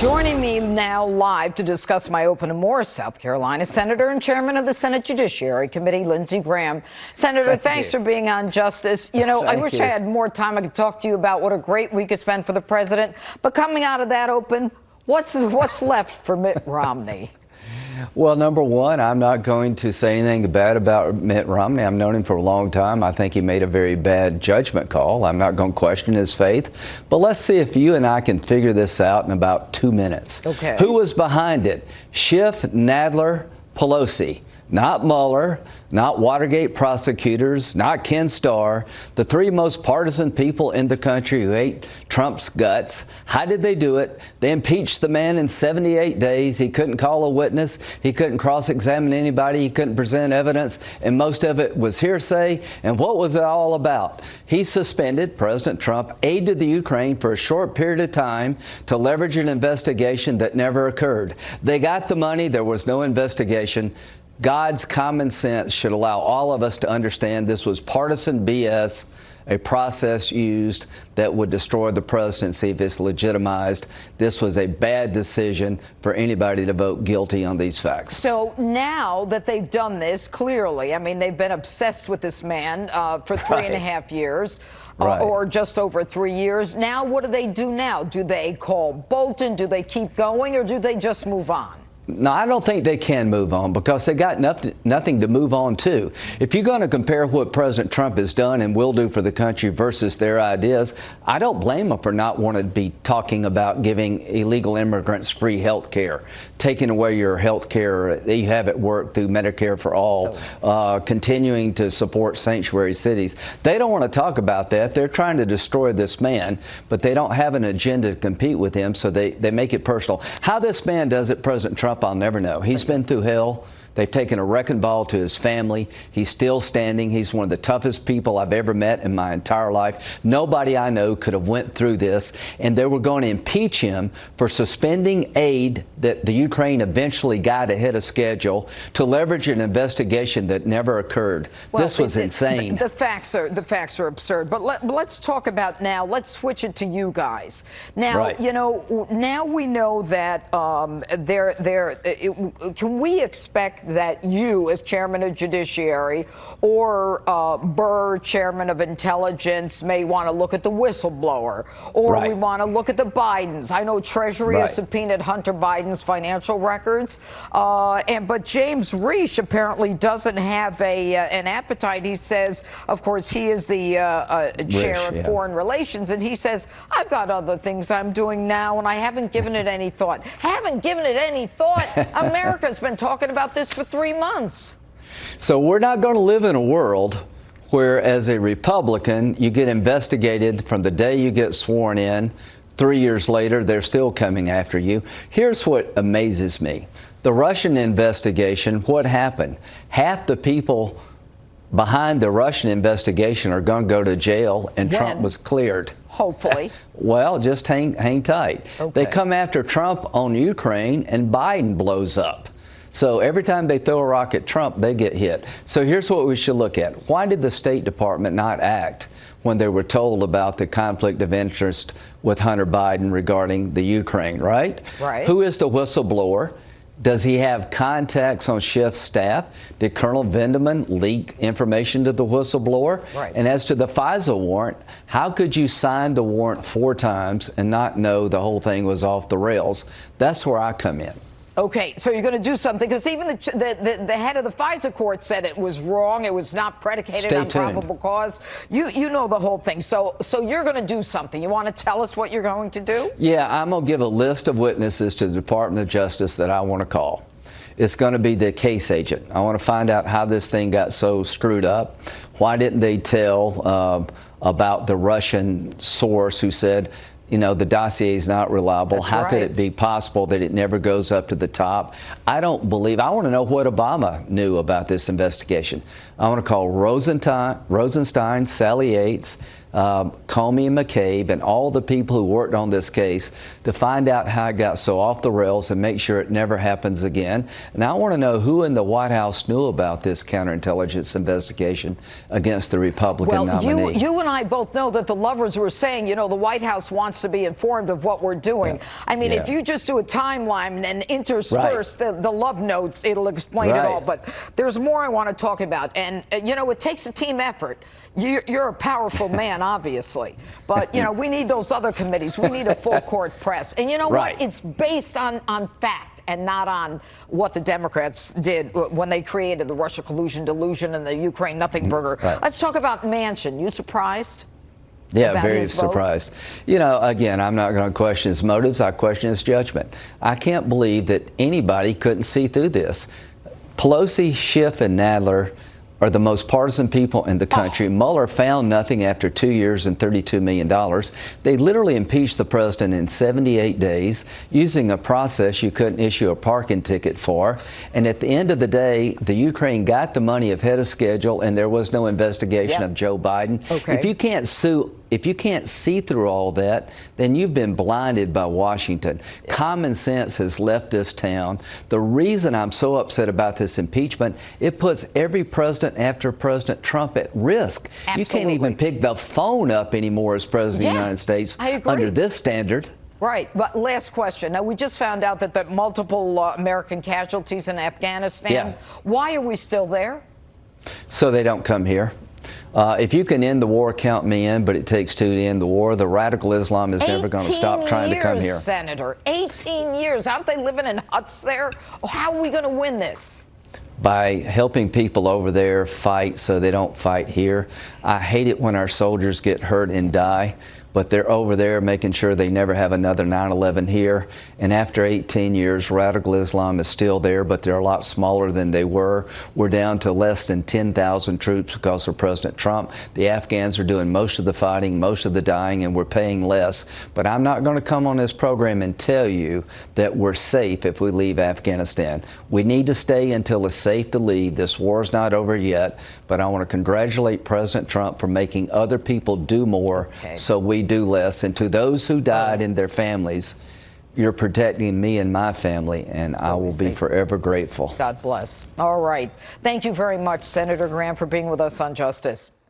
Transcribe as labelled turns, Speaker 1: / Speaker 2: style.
Speaker 1: Joining me now live to discuss my open to more, South Carolina Senator and Chairman of the Senate Judiciary Committee, Lindsey Graham. Senator, thanks for being on, Justice. You know, I wish I had more time. I could talk to you about what a great week has been for the president. But coming out of that open, what's left for Mitt Romney?
Speaker 2: Well, number one, I'm not going to say anything bad about Mitt Romney. I've known him for a long time. I think he made a very bad judgment call. I'm not going to question his faith. But let's see if you and I can figure this out in about 2 minutes.
Speaker 1: Okay.
Speaker 2: Who was behind it? Schiff, Nadler, Pelosi. Not Mueller, not Watergate prosecutors, not Ken Starr, the three most partisan people in the country who hate Trump's guts. How did they do it? They impeached the man in 78 days. He couldn't call a witness. He couldn't cross-examine anybody. He couldn't present evidence, and most of it was hearsay. And what was it all about? He suspended, President Trump, aid to the Ukraine for a short period of time to leverage an investigation that never occurred. They got the money. There was no investigation. God's common sense should allow all of us to understand this was partisan BS, a process used that would destroy the presidency if it's legitimized. This was a bad decision for anybody to vote guilty on these facts.
Speaker 1: So now that they've done this, clearly, I mean, they've been obsessed with this man for 3.5 years. Or just over 3 years. Now, what do they do now? Do they call Bolton? Do they keep going, or do they just move on?
Speaker 2: No, I don't think they can move on because they got nothing to move on to. If you're going to compare what President Trump has done and will do for the country versus their ideas, I don't blame them for not wanting to be talking about giving illegal immigrants free health care, taking away your health care that you have at work through Medicare for all, continuing to support sanctuary cities. They don't want to talk about that. They're trying to destroy this man, but they don't have an agenda to compete with him, so they make it personal. How this man does it, President Trump, I'll never know. He's been through hell. They've taken a wrecking ball to his family. He's still standing. He's one of the toughest people I've ever met in my entire life. Nobody I know could have went through this, and they were going to impeach him for suspending aid that the Ukraine eventually got ahead of schedule to leverage an investigation that never occurred. Well, this was insane.
Speaker 1: The facts are absurd. But let's talk about now. Let's switch it to you guys. Now, you know, now we know that can we expect that you, as Chairman of Judiciary, or Burr, Chairman of Intelligence, may want to look at the whistleblower, or we want to look at the Bidens. I know Treasury has subpoenaed Hunter Biden's financial records, but James Risch apparently doesn't have an appetite. He says, of course, he is the chair of Foreign Relations, and he says, I've got other things I'm doing now, and I haven't given it any thought. Haven't given it any thought? America's been talking about this for 3 months.
Speaker 2: So we're not going to live in a world where, as a Republican, you get investigated from the day you get sworn in. 3 years later, they're still coming after you. Here's what amazes me. The Russian investigation, what happened? Half the people behind the Russian investigation are going to go to jail, and Trump was cleared.
Speaker 1: Hopefully.
Speaker 2: Well, just hang tight. They come after Trump on Ukraine, and Biden blows up. So every time they throw a rock at Trump, they get hit. So here's what we should look at. Why did the State Department not act when they were told about the conflict of interest with Hunter Biden regarding the Ukraine, right? Who is the whistleblower? Does he have contacts on Schiff's staff? Did Colonel Vindeman leak information to the whistleblower? And as to the FISA warrant, how could you sign the warrant 4 times and not know the whole thing was off the rails? That's where I come in.
Speaker 1: Okay, so you're going to do something, because even the head of the FISA court said it was wrong. It was not predicated on probable cause. You know the whole thing. So you're going to do something. You want to tell us what you're going to do?
Speaker 2: Yeah, I'm going to give a list of witnesses to the Department of Justice that I want to call. It's going to be the case agent. I want to find out how this thing got so screwed up. Why didn't they tell about the Russian source who said, you know, the dossier is not reliable. How could it be possible that it never goes up to the top? I don't believe. I want to know what Obama knew about this investigation. I want to call Rosenstein, Sally Yates, Comey and McCabe and all the people who worked on this case to find out how it got so off the rails and make sure it never happens again. And I want to know who in the White House knew about this counterintelligence investigation against the Republican nominee.
Speaker 1: Well, you and I both know that the lovers were saying, you know, the White House wants to be informed of what we're doing. Yeah. I mean, if you just do a timeline and intersperse the love notes, it'll explain it all. But there's more I want to talk about. And, you know, it takes a team effort. You're a powerful man, obviously. But, you know, we need those other committees. We need a full court press. And you know what? It's based on fact and not on what the Democrats did when they created the Russia collusion delusion and the Ukraine nothing burger. Let's talk about Manchin. You surprised?
Speaker 2: Yeah, very surprised. You know, again, I'm not going to question his motives. I question his judgment. I can't believe that anybody couldn't see through this. Pelosi, Schiff, and Nadler are the most partisan people in the country. Mueller found nothing after 2 years and $32 million. They literally impeached the president in 78 days using a process you couldn't issue a parking ticket for. And at the end of the day, the Ukraine got the money ahead of schedule, and there was no investigation of Joe Biden. If you can't see through all that, then you've been blinded by Washington. Common sense has left this town. The reason I'm so upset about this impeachment, it puts every president after President Trump at risk. You can't even pick the phone up anymore as President of the United States under this standard.
Speaker 1: Right. But last question. Now, we just found out that the multiple American casualties in Afghanistan. Why are we still there?
Speaker 2: So they don't come here. If you can end the war, count me in, but it takes two to end the war. The radical Islam is never going to stop trying to come here.
Speaker 1: Senator, 18 years. Aren't they living in huts there? How are we going to win this?
Speaker 2: By helping people over there fight so they don't fight here. I hate it when our soldiers get hurt and die, but they're over there making sure they never have another 9/11 here. And after 18 years, radical Islam is still there, but they're a lot smaller than they were. We're down to less than 10,000 troops because of President Trump. The Afghans are doing most of the fighting, most of the dying, and we're paying less. But I'm not going to come on this program and tell you that we're safe if we leave Afghanistan. We need to stay until it's safe to leave. This war's not over yet, but I want to congratulate President Trump for making other people do more so we do less. And to those who died and their families, you're protecting me and my family, and I will be forever grateful.
Speaker 1: God bless. All right. Thank you very much, Senator Graham, for being with us on Justice.